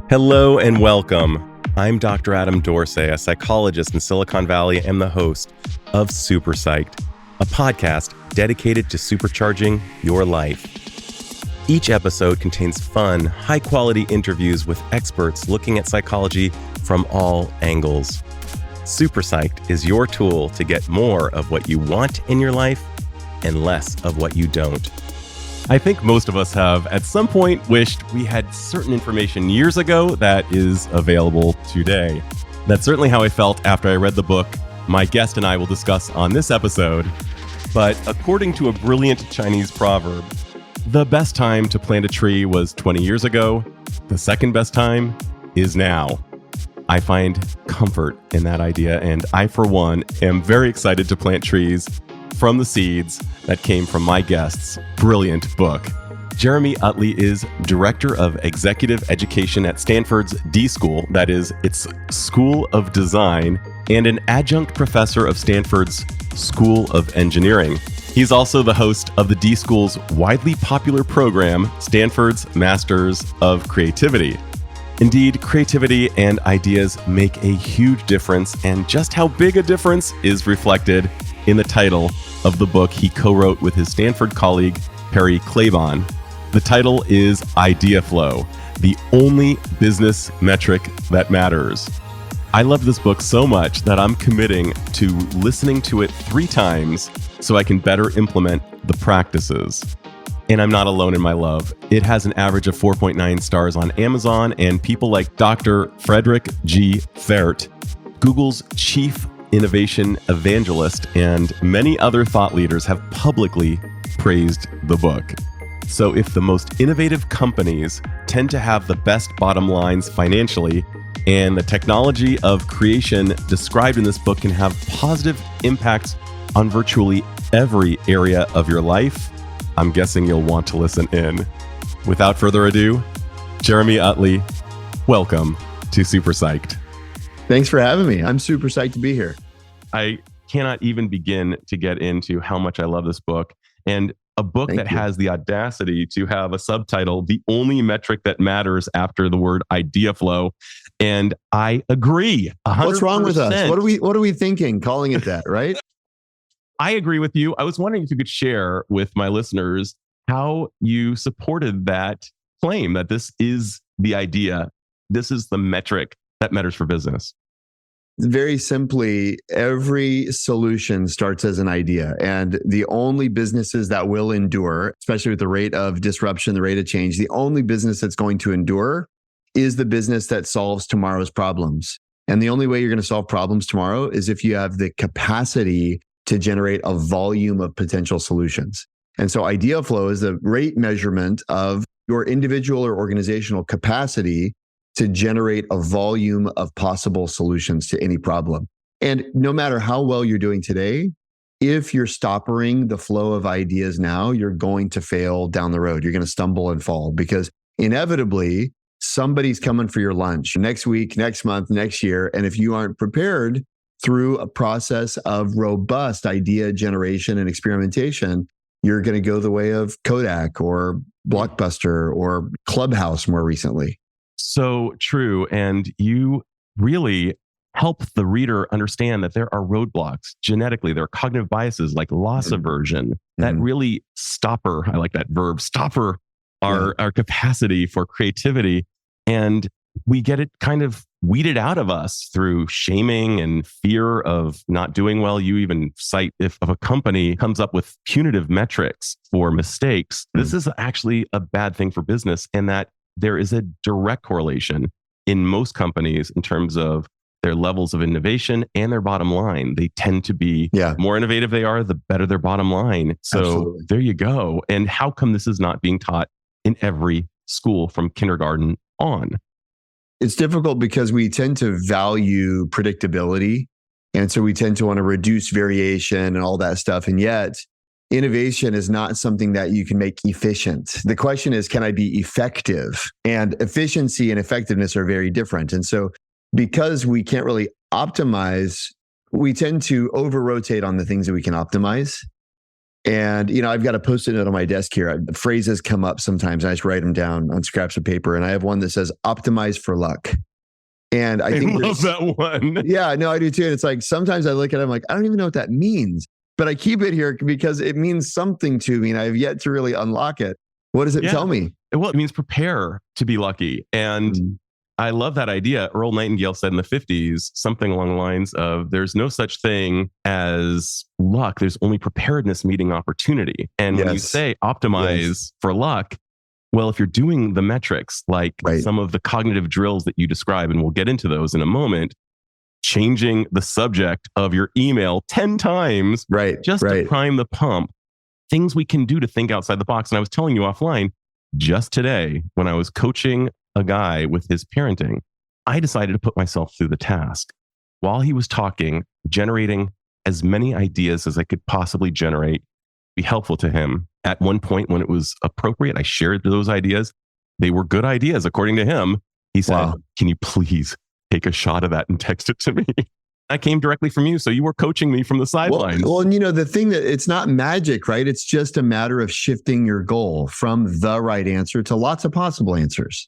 Hello and welcome. I'm Dr. Adam Dorsey, a psychologist in Silicon Valley and the host of Super Psyched, a podcast dedicated to supercharging your life. Each episode contains fun, high-quality interviews with experts looking at psychology from all angles. Super Psyched is your tool to get more of what you want in your life and less of what you don't. I think most of us have at some point wished we had certain information years ago that is available today. That's certainly how I felt after I read the book my guest and I will discuss on this episode. But according to a brilliant Chinese proverb, the best time to plant a tree was 20 years ago. The second best time is now. I find comfort in that idea, and I, for one, am very excited to plant trees from the seeds that came from my guest's brilliant book. Jeremy Utley is Director of Executive Education at Stanford's D School, that is, its School of Design, and an adjunct professor of Stanford's School of Engineering. He's also the host of the D School's widely popular program, Stanford's Masters of Creativity. Indeed, creativity and ideas make a huge difference, and just how big a difference is reflected in the title of the book he co-wrote with his Stanford colleague, Perry Claiborne. The title is Ideaflow, the only business metric that matters. I love this book so much that I'm committing to listening to it 3 times so I can better implement the practices. And I'm not alone in my love. It has an average of 4.9 stars on Amazon, and people like Dr. Frederick G. Fert, Google's chief innovation evangelist, and many other thought leaders have publicly praised the book. So if the most innovative companies tend to have the best bottom lines financially, and the technology of creation described in this book can have positive impacts on virtually every area of your life, I'm guessing you'll want to listen in. Without further ado, Jeremy Utley, welcome to Super Psyched. Thanks for having me. I'm super psyched to be here. I cannot even begin to get into how much I love this book, and a book that has the audacity to have a subtitle, The Only Metric That Matters, after the word Ideaflow. And I agree. 100%. What's wrong with us? What are we thinking calling it that, right? I agree with you. I was wondering if you could share with my listeners how you supported that claim that this is the idea. This is the metric that matters for business. Very simply, every solution starts as an idea. And the only businesses that will endure, especially with the rate of disruption, the rate of change, the only business that's going to endure is the business that solves tomorrow's problems. And the only way you're going to solve problems tomorrow is if you have the capacity to generate a volume of potential solutions. And so Ideaflow is the rate measurement of your individual or organizational capacity to generate a volume of possible solutions to any problem. And no matter how well you're doing today, if you're stopping the flow of ideas now, you're going to fail down the road. You're going to stumble and fall because inevitably somebody's coming for your lunch next week, next month, next year. And if you aren't prepared through a process of robust idea generation and experimentation, you're going to go the way of Kodak or Blockbuster or Clubhouse more recently. So true. And you really help the reader understand that there are roadblocks genetically. There are cognitive biases like loss aversion that really stopper, I like that verb, stopper our capacity for creativity. And we get it kind of weeded out of us through shaming and fear of not doing well. You even cite if a company comes up with punitive metrics for mistakes, this is actually a bad thing for business, and that there is a direct correlation in most companies in terms of their levels of innovation and their bottom line. They tend to be more innovative they are, the better their bottom line. So Absolutely. There you go. And how come this is not being taught in every school from kindergarten on? It's difficult because we tend to value predictability. And so we tend to want to reduce variation and all that stuff. And yet innovation is not something that you can make efficient. The question is, can I be effective? And efficiency and effectiveness are very different. And so because we can't really optimize, we tend to over-rotate on the things that we can optimize. And, I've got a Post-it note on my desk here. Phrases come up sometimes. I just write them down on scraps of paper. And I have one that says, optimize for luck. And I think love that one. Yeah, no, I do too. And it's like, sometimes I look at it, I'm like, I don't even know what that means, but I keep it here because it means something to me and I've yet to really unlock it. What does it tell me? Well, it means prepare to be lucky. And I love that idea. Earl Nightingale said in the 50s, something along the lines of, there's no such thing as luck. There's only preparedness meeting opportunity. And when you say optimize for luck, well, if you're doing the metrics, like some of the cognitive drills that you describe, and we'll get into those in a moment, changing the subject of your email 10 times just to prime the pump, things we can do to think outside the box. And I was telling you offline, just today, when I was coaching a guy with his parenting, I decided to put myself through the task. While he was talking, generating as many ideas as I could possibly generate, be helpful to him. At one point, when it was appropriate, I shared those ideas. They were good ideas, according to him. He said, can you please take a shot of that and text it to me? I came directly from you. So you were coaching me from the sidelines. Well, and the thing that it's not magic, right? It's just a matter of shifting your goal from the right answer to lots of possible answers.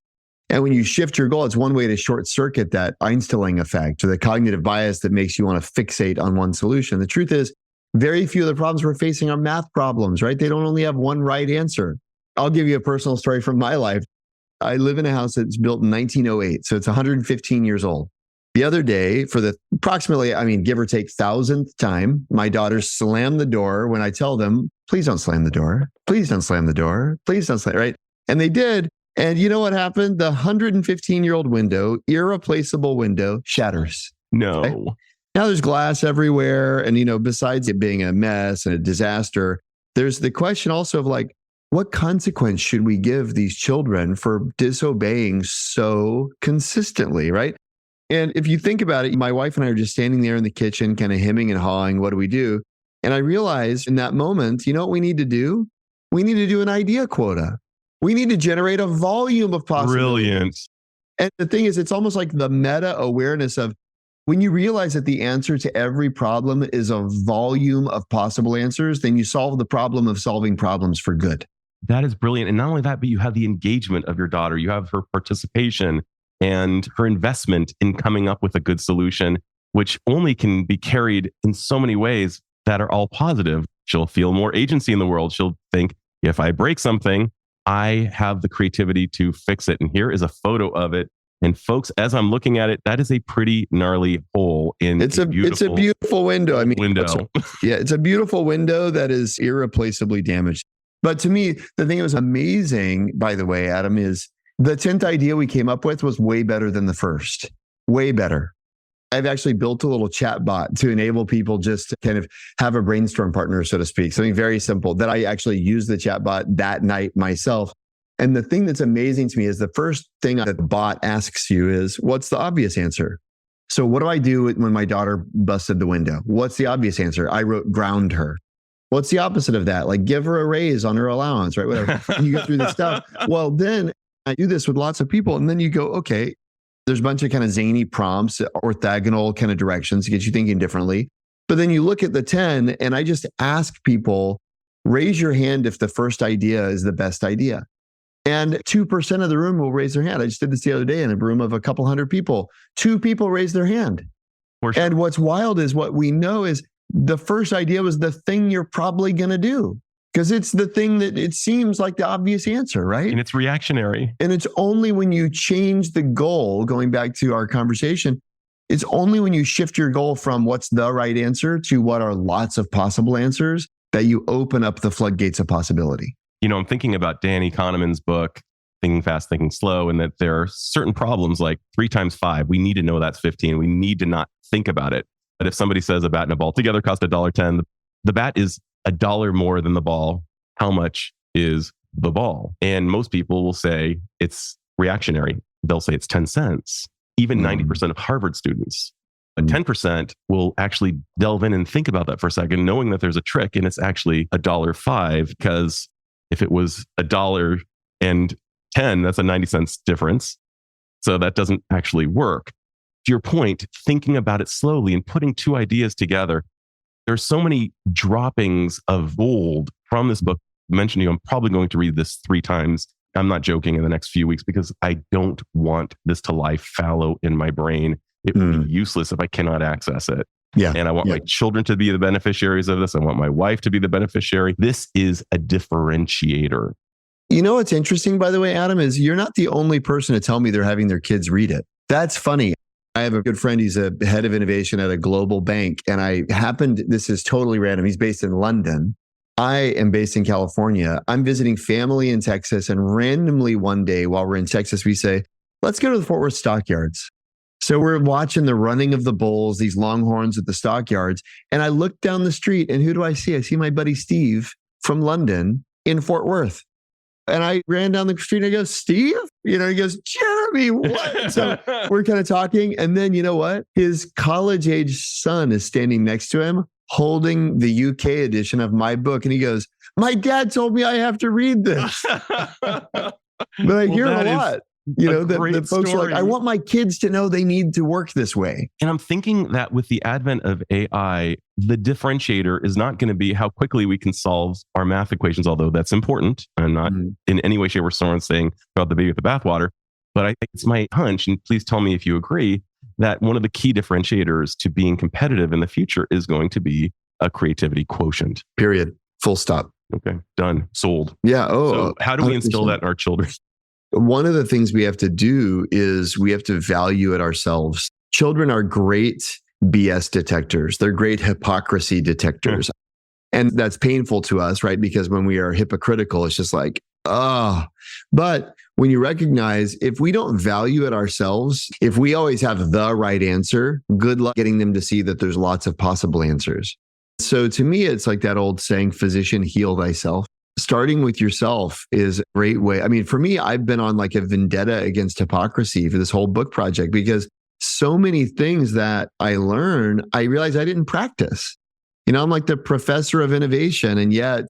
And when you shift your goal, it's one way to short circuit that Einstein effect or the cognitive bias that makes you want to fixate on one solution. The truth is, very few of the problems we're facing are math problems, right? They don't only have one right answer. I'll give you a personal story from my life. I live in a house that's built in 1908, so it's 115 years old. The other day, for the approximately, give or take, 1,000th time, my daughters slam the door when I tell them, please don't slam the door. Please don't slam the door. Please don't slam, right? And they did. And you know what happened? The 115-year-old window, irreplaceable window, shatters. No. Okay? Now there's glass everywhere. And, besides it being a mess and a disaster, there's the question also of like, what consequence should we give these children for disobeying so consistently, right? And if you think about it, my wife and I are just standing there in the kitchen, kind of hemming and hawing. What do we do? And I realized in that moment, you know what we need to do? We need to do an idea quota. We need to generate a volume of possibilities. Brilliant. And the thing is, it's almost like the meta awareness of when you realize that the answer to every problem is a volume of possible answers, then you solve the problem of solving problems for good. That is brilliant. And not only that, but you have the engagement of your daughter. You have her participation and her investment in coming up with a good solution, which only can be carried in so many ways that are all positive. She'll feel more agency in the world. She'll think, if I break something, I have the creativity to fix it. And here is a photo of it. And folks, as I'm looking at it, that is a pretty gnarly hole in it's a beautiful window. It's a beautiful window that is irreplaceably damaged. But to me, the thing that was amazing, by the way, Adam, is the 10th idea we came up with was way better than the first. Way better. I've actually built a little chat bot to enable people just to kind of have a brainstorm partner, so to speak. Something very simple that I actually used the chat bot that night myself. And the thing that's amazing to me is the first thing that the bot asks you is, what's the obvious answer? So what do I do when my daughter busted the window? What's the obvious answer? I wrote ground her. What's the opposite of that? Like give her a raise on her allowance, right? Whatever. You go through this stuff. Well, then I do this with lots of people. And then you go, okay, there's a bunch of kind of zany prompts, orthogonal kind of directions to get you thinking differently. But then you look at the 10 and I just ask people, raise your hand if the first idea is the best idea. And 2% of the room will raise their hand. I just did this the other day in a room of a couple hundred people. 2 people raised their hand. For sure. And what's wild is what we know is the first idea was the thing you're probably going to do. Because it's the thing that it seems like the obvious answer, right? And it's reactionary. And it's only when you change the goal, going back to our conversation, it's only when you shift your goal from what's the right answer to what are lots of possible answers that you open up the floodgates of possibility. I'm thinking about Danny Kahneman's book, Thinking Fast, Thinking Slow, and that there are certain problems like 3 times 5. We need to know that's 15. We need to not think about it. But if somebody says a bat and a ball together cost $1.10, the bat is $1 more than the ball. How much is the ball? And most people will say it's reactionary. They'll say it's 10 cents. Even 90% of Harvard students. But 10% will actually delve in and think about that for a second, knowing that there's a trick and it's actually $1.05, because if it was $1.10, that's a 90 cents difference. So that doesn't actually work. To your point, thinking about it slowly and putting 2 ideas together, There's so many droppings of gold from this book. I mentioned to you, I'm probably going to read this 3 times. I'm not joking, in the next few weeks, because I don't want this to lie fallow in my brain. It will be useless if I cannot access it. Yeah. And I want my children to be the beneficiaries of this. I want my wife to be the beneficiary. This is a differentiator. You know what's interesting, by the way, Adam, is you're not the only person to tell me they're having their kids read it. That's funny. I have a good friend. He's a head of innovation at a global bank. And this is totally random. He's based in London. I am based in California. I'm visiting family in Texas. And randomly one day while we're in Texas, we say, let's go to the Fort Worth stockyards. So we're watching the running of the bulls, these longhorns at the stockyards. And I look down the street and who do I see? I see my buddy Steve from London in Fort Worth. And I ran down the street and I go, Steve? He goes, Jeremy, what? So we're kind of talking. And then you know what? His college-age son is standing next to him holding the UK edition of my book. And he goes, my dad told me I have to read this. But I hear it a lot. That folks are like, I want my kids to know they need to work this way. And I'm thinking that with the advent of AI, the differentiator is not going to be how quickly we can solve our math equations, although that's important. I'm not in any way, shape, or form saying about the baby with the bathwater. But I think it's my hunch, and please tell me if you agree, that one of the key differentiators to being competitive in the future is going to be a creativity quotient. Period. Full stop. Okay. Done. Sold. Yeah. So how do we instill that in our children? One of the things we have to do is we have to value it ourselves. Children are great BS detectors. They're great hypocrisy detectors. And that's painful to us, right? Because when we are hypocritical, it's just like, But when you recognize if we don't value it ourselves, if we always have the right answer, good luck getting them to see that there's lots of possible answers. So to me, it's like that old saying, physician, heal thyself. Starting with yourself is a great way. I mean, for me, I've been on like a vendetta against hypocrisy for this whole book project because so many things that I learn, I realize I didn't practice. I'm like the professor of innovation, and yet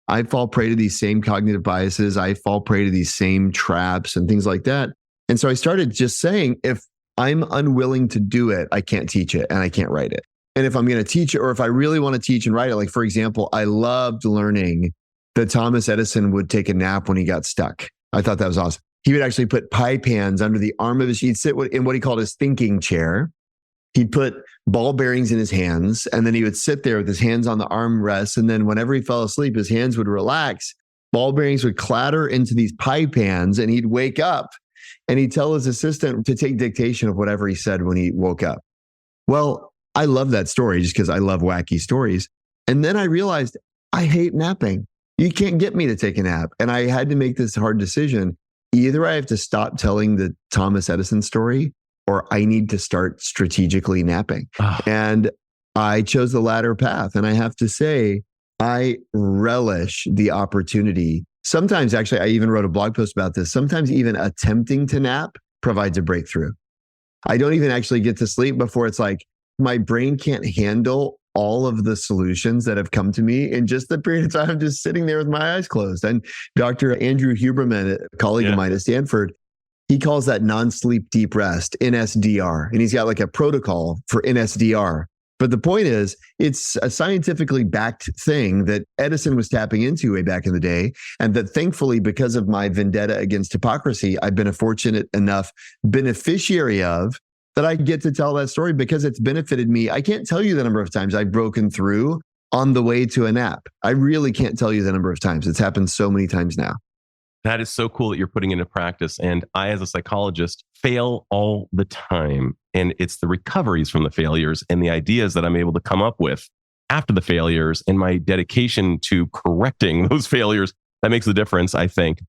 I fall prey to these same cognitive biases. I fall prey to these same traps and things like that. And so I started just saying, if I'm unwilling to do it, I can't teach it and I can't write it. And if I'm going to teach it, or if I really want to teach and write it, like for example, I loved learning that Thomas Edison would take a nap when he got stuck. I thought that was awesome. He would actually put pie pans under the arm of he'd sit in what he called his thinking chair. He'd put ball bearings in his hands, and then he would sit there with his hands on the armrests. And then whenever he fell asleep, his hands would relax. Ball bearings would clatter into these pie pans, and he'd wake up and he'd tell his assistant to take dictation of whatever he said when he woke up. Well, I love that story just because I love wacky stories. And then I realized I hate napping. You can't get me to take a nap. And I had to make this hard decision. Either I have to stop telling the Thomas Edison story, or I need to start strategically napping. And I chose the latter path. And I have to say, I relish the opportunity. Sometimes, actually, I even wrote a blog post about this. Sometimes even attempting to nap provides a breakthrough. I don't even actually get to sleep before it's like, my brain can't handle all of the solutions that have come to me in just the period of time I'm just sitting there with my eyes closed. And Dr. Andrew Huberman, a colleague of mine at Stanford, he calls that non-sleep deep rest, NSDR. And he's got like a protocol for NSDR. But the point is, it's a scientifically backed thing that Edison was tapping into way back in the day. And that thankfully, because of my vendetta against hypocrisy, I've been a fortunate enough beneficiary of, that I get to tell that story because it's benefited me. I can't tell you the number of times I've broken through on the way to a nap. I really can't tell you the number of times. It's happened so many times now. That is so cool that you're putting into practice. And I, as a psychologist, fail all the time. And it's the recoveries from the failures and the ideas that I'm able to come up with after the failures and my dedication to correcting those failures that makes the difference, I think.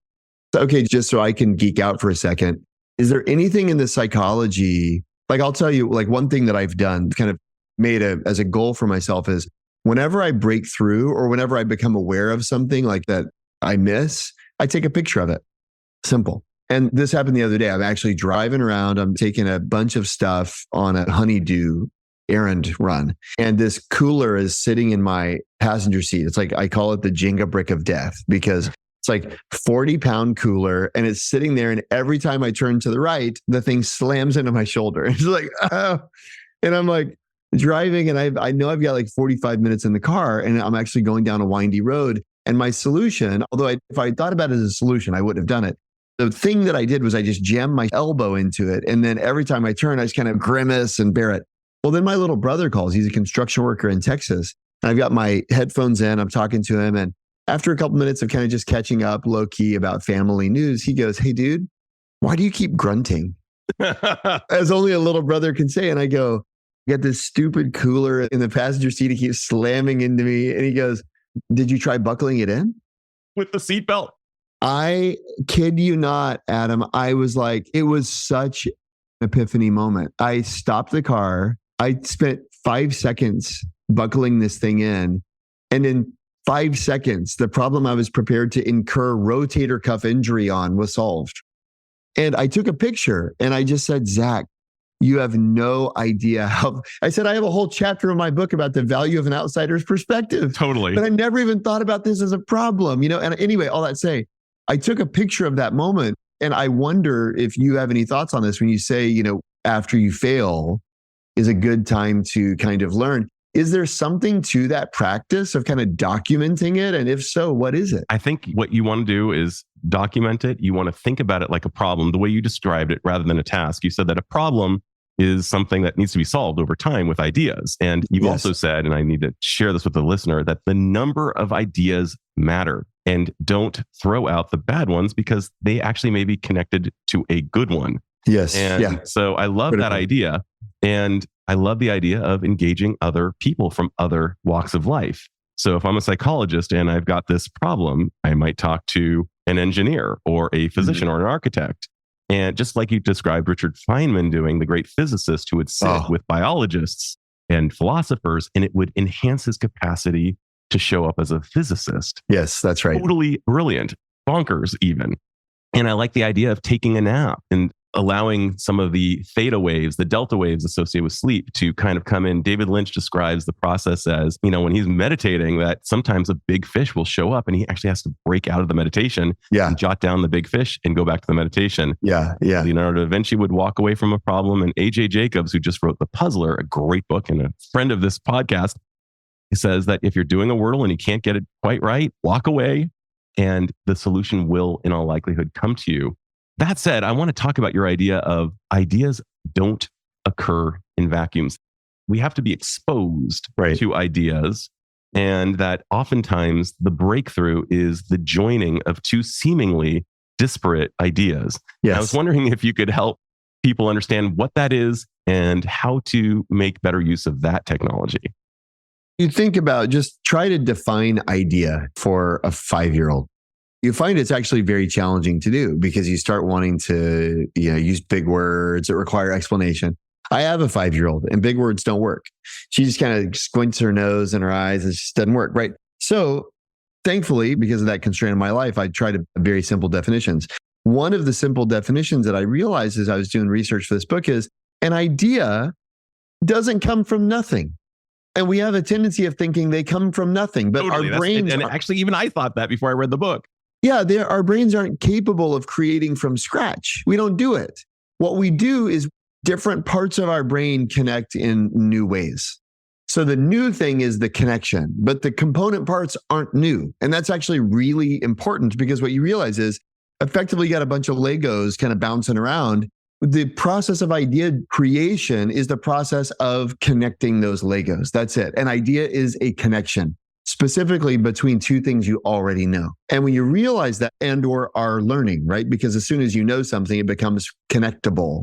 Okay, just so I can geek out for a second. Is there anything in the psychology, like I'll tell you, like one thing that I've done, kind of made as a goal for myself is whenever I break through or whenever I become aware of something like that I miss, I take a picture of it. Simple. And this happened the other day. I'm actually driving around. I'm taking a bunch of stuff on a honeydew errand run. And this cooler is sitting in my passenger seat. It's like, I call it the Jenga brick of death because it's like 40-pound cooler and it's sitting there. And every time I turn to the right, the thing slams into my shoulder. It's like, oh. And I'm like, driving, and I know I've got like 45 minutes in the car, and I'm actually going down a windy road. And my solution, although if I thought about it as a solution, I wouldn't have done it. The thing that I did was I just jammed my elbow into it. And then every time I turn, I just kind of grimace and bear it. Well, then my little brother calls. He's a construction worker in Texas. And I've got my headphones in. I'm talking to him. And after a couple minutes of kind of just catching up low key about family news, he goes, "Hey, dude, why do you keep grunting?" As only a little brother can say. And I go, "I got this stupid cooler in the passenger seat. He keeps slamming into me." And he goes, "Did you try buckling it in?" With the seatbelt. I kid you not, Adam. I was like, it was such an epiphany moment. I stopped the car. I spent 5 seconds buckling this thing in. And in 5 seconds, the problem I was prepared to incur rotator cuff injury on was solved. And I took a picture and I just said, "Zach, you have no idea how," I said, "I have a whole chapter in my book about the value of an outsider's perspective." Totally. But I never even thought about this as a problem, And anyway, all that to say, I took a picture of that moment. And I wonder if you have any thoughts on this when you say, after you fail is a good time to kind of learn. Is there something to that practice of kind of documenting it? And if so, what is it? I think what you want to do is document it. You want to think about it like a problem, the way you described it, rather than a task. You said that a problem is something that needs to be solved over time with ideas. And you've also said, and I need to share this with the listener, that the number of ideas matter. And don't throw out the bad ones because they actually may be connected to a good one. Yes. And so I love that idea. And I love the idea of engaging other people from other walks of life. So if I'm a psychologist and I've got this problem, I might talk to an engineer or a physician or an architect. And just like you described Richard Feynman doing, the great physicist who would sit with biologists and philosophers, and it would enhance his capacity to show up as a physicist. Yes, that's right. Totally brilliant, bonkers even. And I like the idea of taking a nap and allowing some of the theta waves, the delta waves associated with sleep to kind of come in. David Lynch describes the process as, when he's meditating, that sometimes a big fish will show up and he actually has to break out of the meditation and jot down the big fish and go back to the meditation. Leonardo da Vinci would walk away from a problem. And A.J. Jacobs, who just wrote The Puzzler, a great book and a friend of this podcast, he says that if you're doing a Wordle and you can't get it quite right, walk away and the solution will, in all likelihood, come to you. That said, I want to talk about your idea of ideas don't occur in vacuums. We have to be exposed to ideas, and that oftentimes the breakthrough is the joining of two seemingly disparate ideas. Yes. I was wondering if you could help people understand what that is and how to make better use of that technology. You think about, just try to define idea for a 5-year-old. You find it's actually very challenging to do because you start wanting to use big words that require explanation. I have a 5-year-old and big words don't work. She just kind of squints her nose and her eyes and it just doesn't work, right? So thankfully, because of that constraint in my life, I tried very simple definitions. One of the simple definitions that I realized as I was doing research for this book is an idea doesn't come from nothing. And we have a tendency of thinking they come from nothing, but totally. Our brains... And actually, even I thought that before I read the book. Yeah, our brains aren't capable of creating from scratch. We don't do it. What we do is different parts of our brain connect in new ways. So the new thing is the connection, but the component parts aren't new. And that's actually really important because what you realize is effectively you got a bunch of Legos kind of bouncing around. The process of idea creation is the process of connecting those Legos. That's it. An idea is a connection, specifically between two things you already know. And when you realize that and/or are learning, right? Because as soon as you know something, it becomes connectable.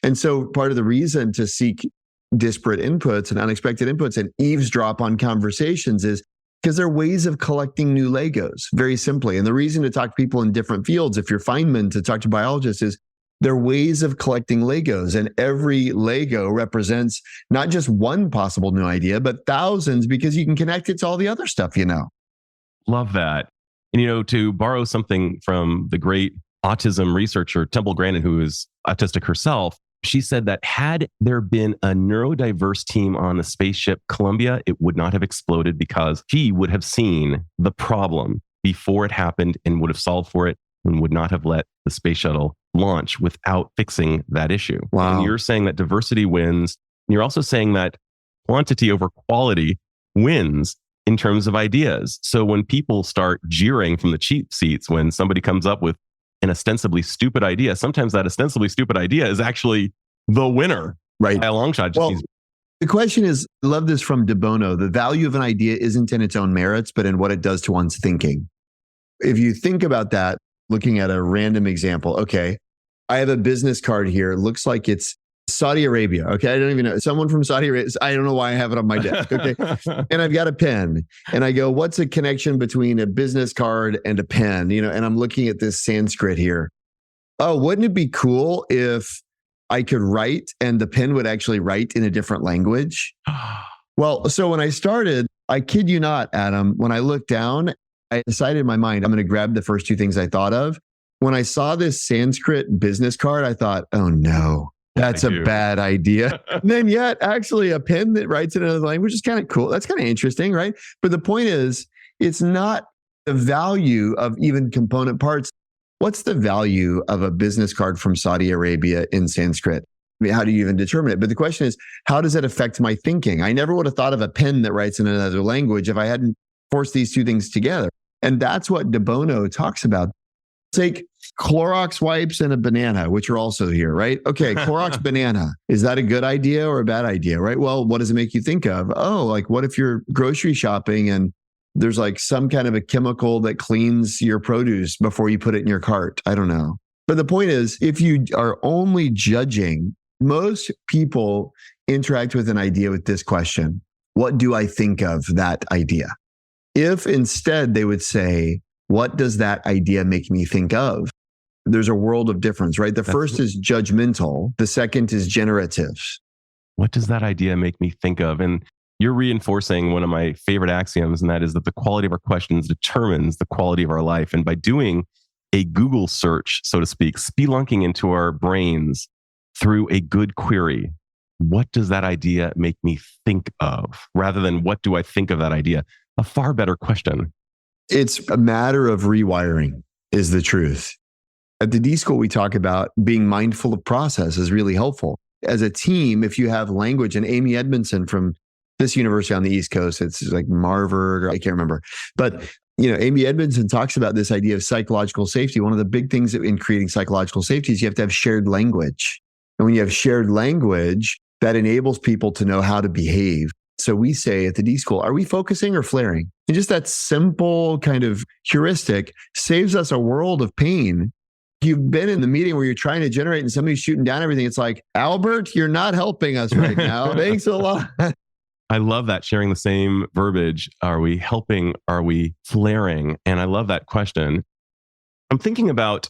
And so part of the reason to seek disparate inputs and unexpected inputs and eavesdrop on conversations is because they're ways of collecting new Legos, very simply. And the reason to talk to people in different fields, if you're Feynman, to talk to biologists, is they're ways of collecting Legos. And every Lego represents not just one possible new idea, but thousands, because you can connect it to all the other stuff you know. Love that. And, to borrow something from the great autism researcher, Temple Grandin, who is autistic herself, she said that had there been a neurodiverse team on the spaceship Columbia, it would not have exploded because she would have seen the problem before it happened and would have solved for it and would not have let the space shuttle launch without fixing that issue. Wow. And you're saying that diversity wins. You're also saying that quantity over quality wins in terms of ideas. So when people start jeering from the cheap seats, when somebody comes up with an ostensibly stupid idea, sometimes that ostensibly stupid idea is actually the winner, right? By a long shot. The question is, I love this from De Bono, the value of an idea isn't in its own merits, but in what it does to one's thinking. If you think about that, looking at a random example, okay, I have a business card here. It looks like it's Saudi Arabia. Okay. I don't even know. Someone from Saudi Arabia. I don't know why I have it on my desk. Okay. And I've got a pen and I go, what's a connection between a business card and a pen? And I'm looking at this Sanskrit here. Oh, wouldn't it be cool if I could write and the pen would actually write in a different language? Well, so when I started, I kid you not, Adam, when I looked down, I decided in my mind, I'm going to grab the first two things I thought of. When I saw this Sanskrit business card, I thought, oh no, that's a bad idea. And then yet, actually, a pen that writes in another language is kind of cool. That's kind of interesting, right? But the point is, it's not the value of even component parts. What's the value of a business card from Saudi Arabia in Sanskrit? I mean, how do you even determine it? But the question is, how does it affect my thinking? I never would have thought of a pen that writes in another language if I hadn't forced these two things together. And that's what De Bono talks about. Take Clorox wipes and a banana, which are also here, right? Okay, Clorox banana. Is that a good idea or a bad idea, right? Well, what does it make you think of? Oh, like what if you're grocery shopping and there's like some kind of a chemical that cleans your produce before you put it in your cart? I don't know. But the point is, if you are only judging, most people interact with an idea with this question: what do I think of that idea? If instead they would say, what does that idea make me think of? There's a world of difference, right? The first is judgmental. The second is generative. What does that idea make me think of? And you're reinforcing one of my favorite axioms, and that is that the quality of our questions determines the quality of our life. And by doing a Google search, so to speak, spelunking into our brains through a good query, what does that idea make me think of? Rather than what do I think of that idea? A far better question. It's a matter of rewiring, is the truth. At the D School, we talk about being mindful of process is really helpful. As a team, if you have language, and Amy Edmondson from this university on the East Coast, it's like Marvard, or I can't remember. But Amy Edmondson talks about this idea of psychological safety. One of the big things in creating psychological safety is you have to have shared language. And when you have shared language, that enables people to know how to behave. So we say at the D School, are we focusing or flaring? And just that simple kind of heuristic saves us a world of pain. You've been in the meeting where you're trying to generate and somebody's shooting down everything. It's like, Albert, you're not helping us right now. Thanks a lot. I love that, sharing the same verbiage. Are we helping? Are we flaring? And I love that question. I'm thinking about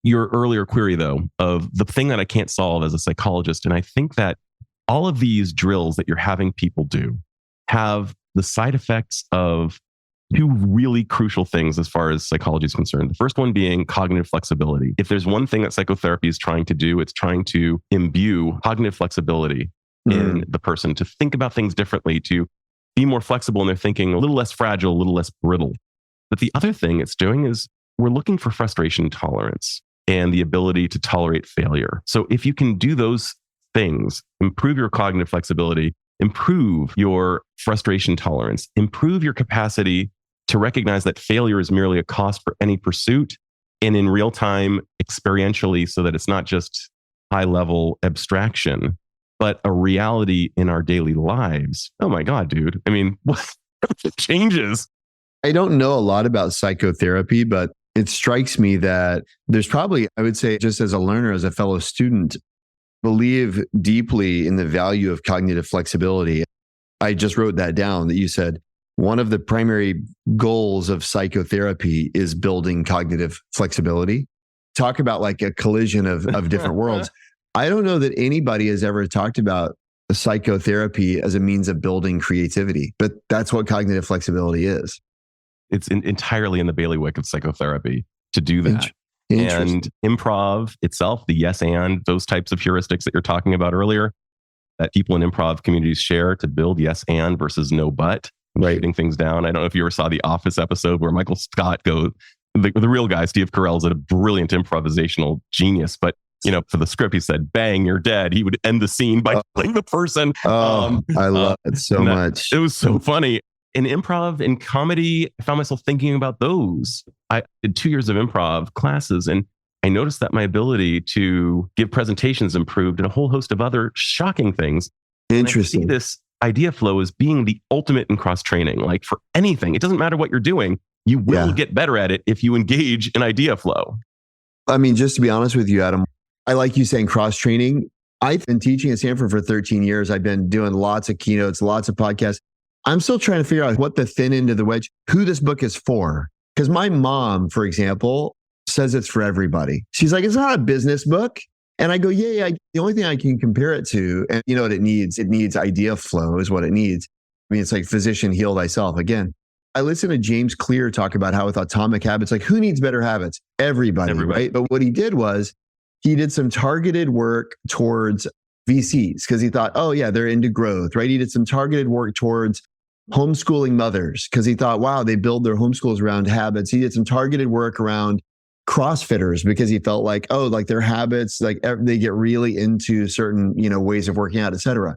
your earlier query, though, of the thing that I can't solve as a psychologist. And I think that all of these drills that you're having people do have the side effects of two really crucial things as far as psychology is concerned. The first one being cognitive flexibility. If there's one thing that psychotherapy is trying to do, it's trying to imbue cognitive flexibility in the person, to think about things differently, to be more flexible in their thinking, a little less fragile, a little less brittle. But the other thing it's doing is we're looking for frustration tolerance and the ability to tolerate failure. So if you can do those things, improve your cognitive flexibility, improve your frustration tolerance, improve your capacity to recognize that failure is merely a cost for any pursuit, and in real time, experientially, so that it's not just high level abstraction, but a reality in our daily lives. Oh my God, dude. I mean, what changes? I don't know a lot about psychotherapy, but it strikes me that there's probably, I would say, just as a learner, as a fellow student, believe deeply in the value of cognitive flexibility. I just wrote that down, that you said one of the primary goals of psychotherapy is building cognitive flexibility. Talk about like a collision of different worlds. I don't know that anybody has ever talked about psychotherapy as a means of building creativity, but that's what cognitive flexibility is. It's entirely in the bailiwick of psychotherapy to do that. And improv itself, the yes and, those types of heuristics that you're talking about earlier, that people in improv communities share to build yes and versus no but, shooting things down. I don't know if you ever saw the Office episode where Michael Scott goes, the real guy, Steve Carell's a brilliant improvisational genius, but for the script, he said, "Bang, you're dead." He would end the scene by killing the person. I love it so much. It was so funny. In improv and comedy, I found myself thinking about those. I did 2 years of improv classes, and I noticed that my ability to give presentations improved and a whole host of other shocking things. Interesting. And I see this Ideaflow as being the ultimate in cross training. Like for anything, it doesn't matter what you're doing, you will get better at it if you engage in Ideaflow. I mean, just to be honest with you, Adam, I like you saying cross training. I've been teaching at Stanford for 13 years. I've been doing lots of keynotes, lots of podcasts. I'm still trying to figure out what the thin end of the wedge, who this book is for. Because my mom, for example, says it's for everybody. She's like, it's not a business book. And I go, yeah. The only thing I can compare it to, and you know what it needs? It needs Ideaflow is what it needs. I mean, it's like physician, heal thyself. Again, I listened to James Clear talk about how with Atomic Habits, like who needs better habits? Everybody, right? But what he did was he did some targeted work towards VCs because he thought, oh yeah, they're into growth, right? He did some targeted work towards homeschooling mothers because he thought, wow, they build their homeschools around habits. He did some targeted work around CrossFitters because he felt like, oh, like their habits, like they get really into certain, ways of working out, et cetera.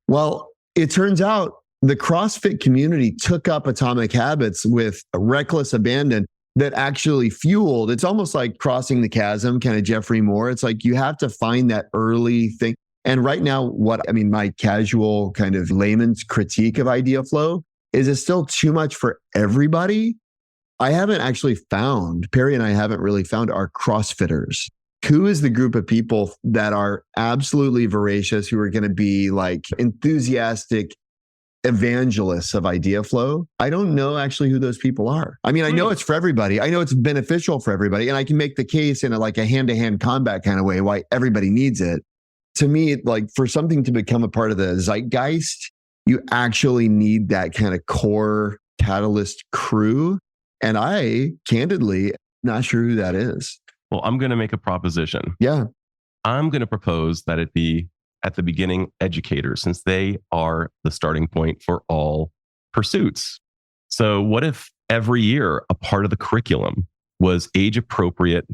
Well, it turns out the CrossFit community took up Atomic Habits with a reckless abandon that actually fueled. It's almost like crossing the chasm, kind of Jeffrey Moore. It's like you have to find that early thing. And right now, my casual kind of layman's critique of Ideaflow is it's still too much for everybody. I haven't actually found, Perry and I haven't really found our CrossFitters. Who is the group of people that are absolutely voracious, who are going to be like enthusiastic evangelists of Ideaflow? I don't know actually who those people are. I mean, I know it's for everybody. I know it's beneficial for everybody. And I can make the case in a hand-to-hand combat kind of way why everybody needs it. To me, like for something to become a part of the zeitgeist, you actually need that kind of core catalyst crew. And I, candidly, not sure who that is. Well, I'm going to make a proposition. Yeah. I'm going to propose that it be, at the beginning, educators, since they are the starting point for all pursuits. So what if every year a part of the curriculum was age-appropriate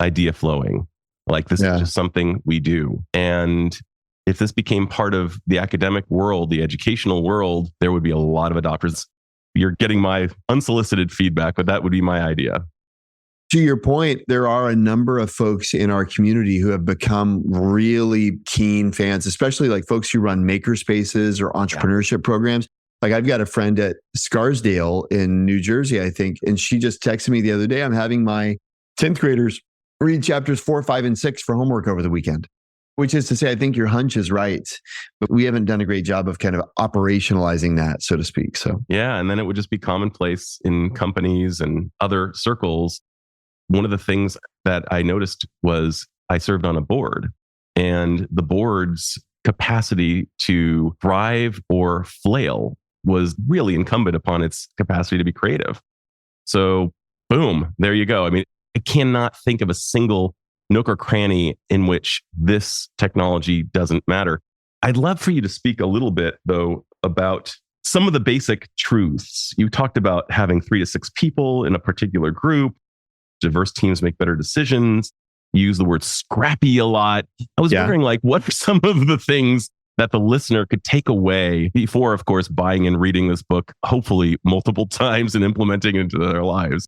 Ideaflowing? Like this is just something we do. And if this became part of the academic world, the educational world, there would be a lot of adopters. You're getting my unsolicited feedback, but that would be my idea. To your point, there are a number of folks in our community who have become really keen fans, especially like folks who run makerspaces or entrepreneurship programs. Like I've got a friend at Scarsdale in New Jersey, I think, and she just texted me the other day, I'm having my 10th graders read chapters 4, 5, and 6 for homework over the weekend. Which is to say, I think your hunch is right, but we haven't done a great job of kind of operationalizing that, so to speak. So yeah, and then it would just be commonplace in companies and other circles. One of the things that I noticed was I served on a board, and the board's capacity to thrive or flail was really incumbent upon its capacity to be creative. So boom, there you go. I mean, I cannot think of a single nook or cranny in which this technology doesn't matter. I'd love for you to speak a little bit, though, about some of the basic truths. You talked about having 3 to 6 people in a particular group. Diverse teams make better decisions. You use the word scrappy a lot. I was wondering, what are some of the things that the listener could take away before, of course, buying and reading this book, hopefully multiple times and implementing it into their lives?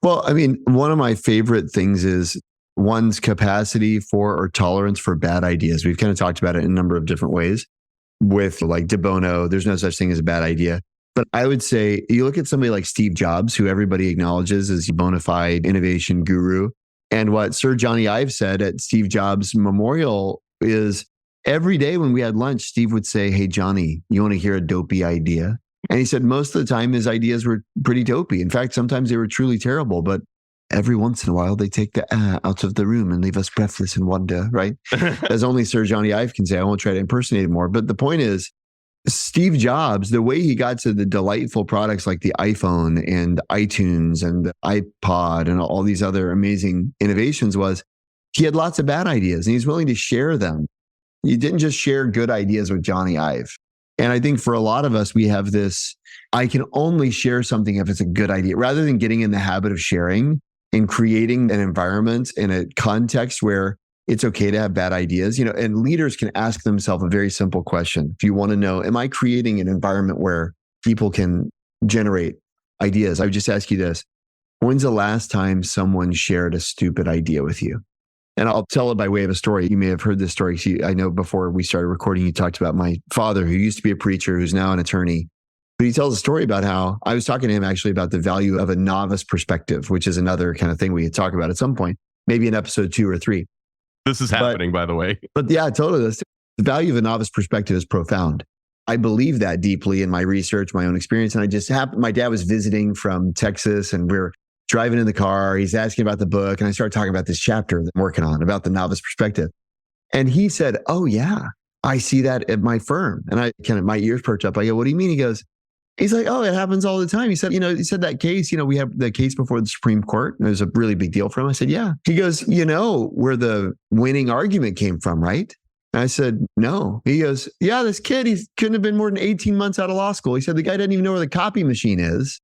Well, I mean, one of my favorite things is one's capacity for or tolerance for bad ideas. We've kind of talked about it in a number of different ways with like De Bono. There's no such thing as a bad idea. But I would say you look at somebody like Steve Jobs, who everybody acknowledges as a bona fide innovation guru. And what Sir Johnny Ive said at Steve Jobs' memorial is every day when we had lunch, Steve would say, "Hey, Johnny, you want to hear a dopey idea?" And he said most of the time his ideas were pretty dopey. In fact, sometimes they were truly terrible, but every once in a while they take the out of the room and leave us breathless in wonder, right? As only Sir Johnny Ive can say. I won't try to impersonate him more. But the point is, Steve Jobs, the way he got to the delightful products like the iPhone and iTunes and the iPod and all these other amazing innovations was he had lots of bad ideas and he's willing to share them. He didn't just share good ideas with Johnny Ive. And I think for a lot of us, we have this, I can only share something if it's a good idea, rather than getting in the habit of sharing and creating an environment in a context where it's okay to have bad ideas, and leaders can ask themselves a very simple question. If you want to know, am I creating an environment where people can generate ideas? I would just ask you this. When's the last time someone shared a stupid idea with you? And I'll tell it by way of a story. You may have heard this story. I know before we started recording, you talked about my father, who used to be a preacher, who's now an attorney. But he tells a story about how I was talking to him actually about the value of a novice perspective, which is another kind of thing we could talk about at some point, maybe in episode 2 or 3. This is happening, by the way. But yeah, totally. The value of a novice perspective is profound. I believe that deeply in my research, my own experience. And my dad was visiting from Texas, and we're driving in the car. He's asking about the book. And I started talking about this chapter that I'm working on about the novice perspective. And he said, oh yeah, I see that at my firm. And I my ears perk up. I go, what do you mean? He's like, oh, it happens all the time. He said, that case, we have the case before the Supreme Court. And it was a really big deal for him. I said, yeah. He goes, where the winning argument came from, right? And I said, no. He goes, yeah, this kid, he couldn't have been more than 18 months out of law school. He said, the guy doesn't even know where the copy machine is.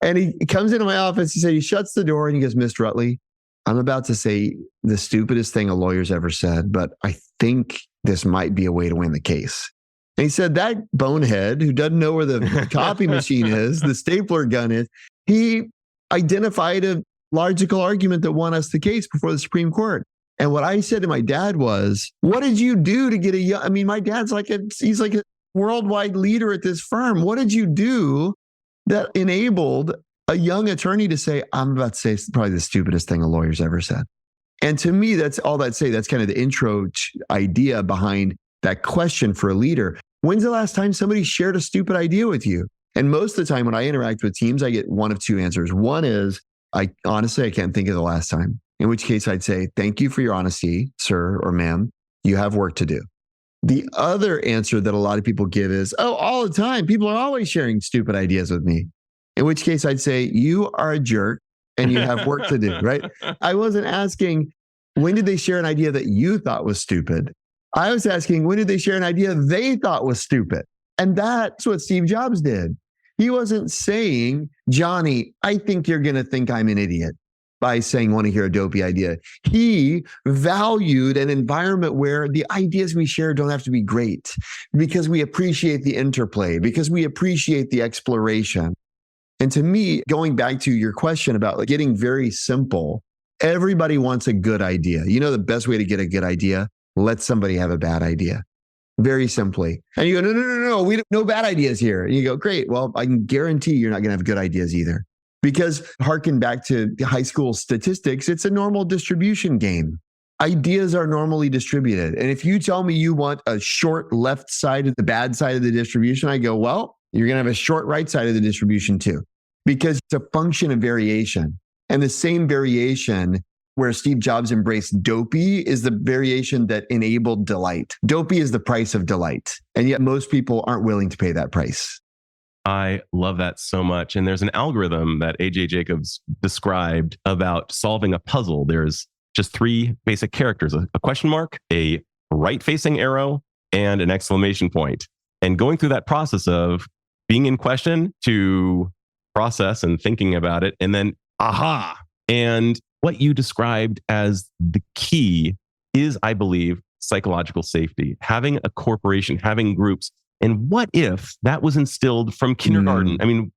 And he comes into my office. He said, he shuts the door and he goes, Mr. Utley, I'm about to say the stupidest thing a lawyer's ever said, but I think this might be a way to win the case. And he said, that bonehead who doesn't know where the copy machine is, the stapler gun is, he identified a logical argument that won us the case before the Supreme Court. And what I said to my dad was, what did you do to get my dad's he's like a worldwide leader at this firm. What did you do that enabled a young attorney to say, I'm about to say probably the stupidest thing a lawyer's ever said? And to me, that's all that say. That's kind of the intro idea behind that question for a leader. When's the last time somebody shared a stupid idea with you? And most of the time when I interact with teams, I get one of two answers. One is, I can't think of the last time. In which case I'd say, thank you for your honesty, sir or ma'am. You have work to do. The other answer that a lot of people give is, oh, all the time. People are always sharing stupid ideas with me. In which case I'd say, you are a jerk and you have work to do, right? I wasn't asking, when did they share an idea that you thought was stupid? I was asking, when did they share an idea they thought was stupid? And that's what Steve Jobs did. He wasn't saying, Johnny, I think you're going to think I'm an idiot by saying, want to hear a dopey idea. He valued an environment where the ideas we share don't have to be great because we appreciate the interplay, because we appreciate the exploration. And to me, going back to your question about getting very simple, everybody wants a good idea. The best way to get a good idea? Let somebody have a bad idea. Very simply. And you go, no, we no bad ideas here. And you go, great. Well, I can guarantee you're not going to have good ideas either. Because harken back to high school statistics, it's a normal distribution game. Ideas are normally distributed. And if you tell me you want a short left side of the bad side of the distribution, I go, well, you're going to have a short right side of the distribution too. Because it's a function of variation. And the same variation where Steve Jobs embraced dopey is the variation that enabled delight. Dopey is the price of delight. And yet most people aren't willing to pay that price. I love that so much. And there's an algorithm that A.J. Jacobs described about solving a puzzle. There's just 3 basic characters, a question mark, a right-facing arrow, and an exclamation point. And going through that process of being in question to process and thinking about it, and then aha. And what you described as the key is, I believe, psychological safety, having a corporation, having groups. And what if that was instilled from kindergarten? I mean,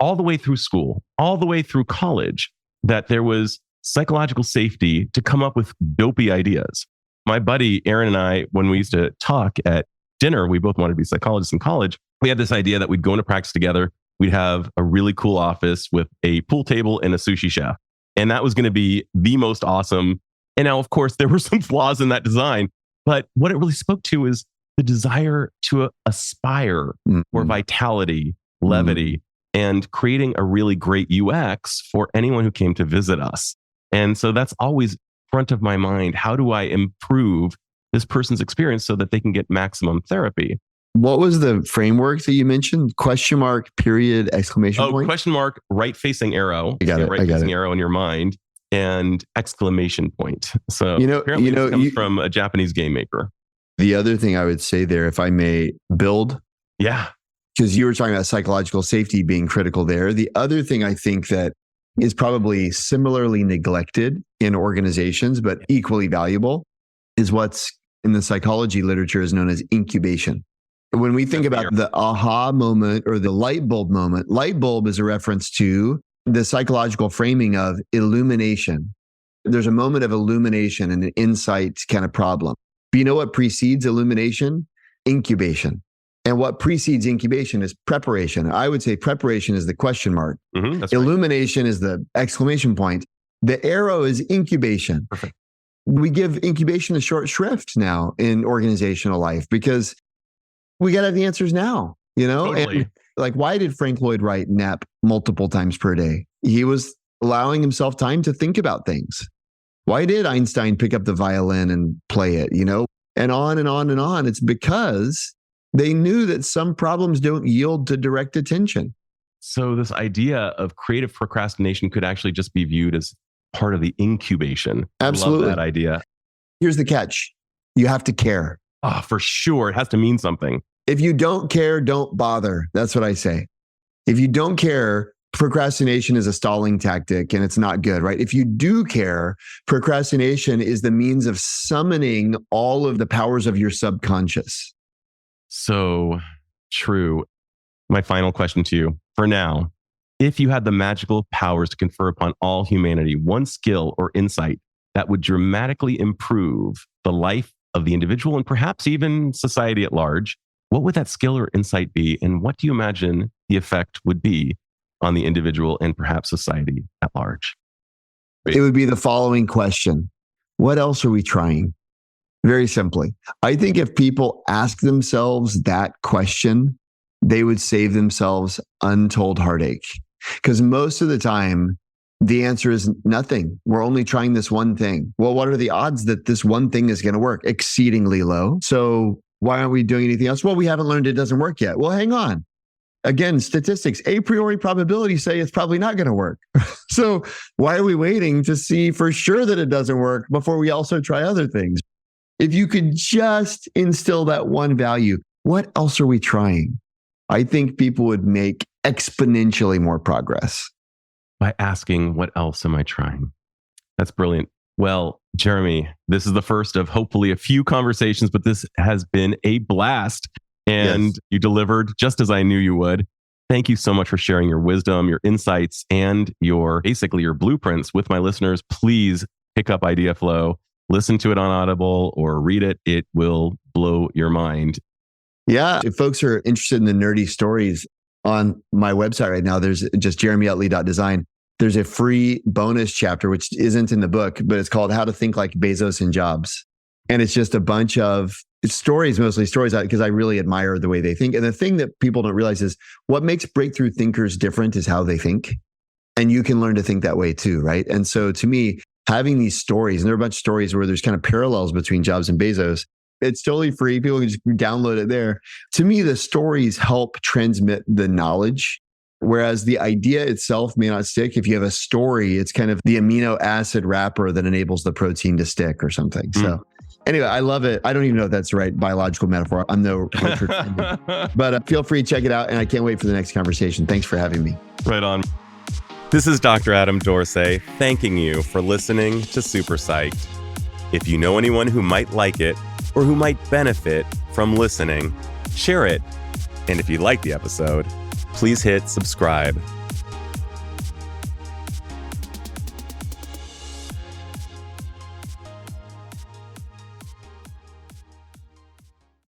all the way through school, all the way through college, that there was psychological safety to come up with dopey ideas. My buddy Aaron and I, when we used to talk at dinner, we both wanted to be psychologists in college. We had this idea that we'd go into practice together. We'd have a really cool office with a pool table and a sushi chef. And that was going to be the most awesome. And now, of course, there were some flaws in that design. But what it really spoke to is the desire to aspire for vitality, levity, and creating a really great UX for anyone who came to visit us. And so that's always front of my mind. How do I improve this person's experience so that they can get maximum therapy? What was the framework that you mentioned? Question mark, period, exclamation point? Question mark, right-facing arrow. I got it. Right-facing arrow in your mind, and exclamation point. So apparently this comes from a Japanese game maker. The other thing I would say there, if I may build. Yeah. Because you were talking about psychological safety being critical there. The other thing I think that is probably similarly neglected in organizations, but equally valuable, is what's in the psychology literature is known as incubation. When we think about the aha moment or the light bulb moment, light bulb is a reference to the psychological framing of illumination. There's a moment of illumination and an insight kind of problem. But you know what precedes illumination? Incubation. And what precedes incubation is preparation. I would say preparation is the question mark. That's Illumination is the exclamation point. The arrow is incubation. Perfect. We give incubation a short shrift now in organizational life because we got to have the answers now, Totally. And like, why did Frank Lloyd Wright nap multiple times per day? He was allowing himself time to think about things. Why did Einstein pick up the violin and play it, and on and on and on? It's because they knew that some problems don't yield to direct attention. So this idea of creative procrastination could actually just be viewed as part of the incubation. Absolutely. I love that idea. Here's the catch. You have to care. Oh, for sure. It has to mean something. If you don't care, don't bother. That's what I say. If you don't care, procrastination is a stalling tactic and it's not good, right? If you do care, procrastination is the means of summoning all of the powers of your subconscious. So true. My final question to you for now, if you had the magical powers to confer upon all humanity one skill or insight that would dramatically improve the life of the individual and perhaps even society at large, what would that skill or insight be? And what do you imagine the effect would be on the individual and perhaps society at large? It would be the following question. What else are we trying? Very simply, I think if people ask themselves that question, they would save themselves untold heartache. Because most of the time, the answer is nothing. We're only trying this one thing. Well, what are the odds that this one thing is going to work? Exceedingly low. So why aren't we doing anything else? Well, we haven't learned it doesn't work yet. Well, hang on. Again, statistics, a priori probabilities say it's probably not going to work. So why are we waiting to see for sure that it doesn't work before we also try other things? If you could just instill that one value, what else are we trying? I think people would make exponentially more progress. By asking, what else am I trying? That's brilliant. Well, Jeremy, this is the first of hopefully a few conversations, but this has been a blast. And Yes. You delivered just as I knew you would. Thank you so much for sharing your wisdom, your insights, and your blueprints with my listeners. Please pick up Ideaflow, listen to it on Audible or read it. It will blow your mind. Yeah. If folks are interested in the nerdy stories on my website right now, there's just jeremyutley.design. There's a free bonus chapter, which isn't in the book, but it's called How to Think Like Bezos in Jobs. And it's just a bunch of stories, mostly stories, because I really admire the way they think. And the thing that people don't realize is what makes breakthrough thinkers different is how they think. And you can learn to think that way too, right? And so to me, having these stories, and there are a bunch of stories where there's kind of parallels between Jobs and Bezos. It's totally free. People can just download it there. To me, the stories help transmit the knowledge, whereas the idea itself may not stick. If you have a story, it's kind of the amino acid wrapper that enables the protein to stick or something. So anyway, I love it. I don't even know if that's the right biological metaphor. I'm no Richard, but feel free to check it out. And I can't wait for the next conversation. Thanks for having me. Right on. This is Dr. Adam Dorsey thanking you for listening to Super Psyched. If you know anyone who might like it or who might benefit from listening, share it. And if you like the episode, please hit subscribe.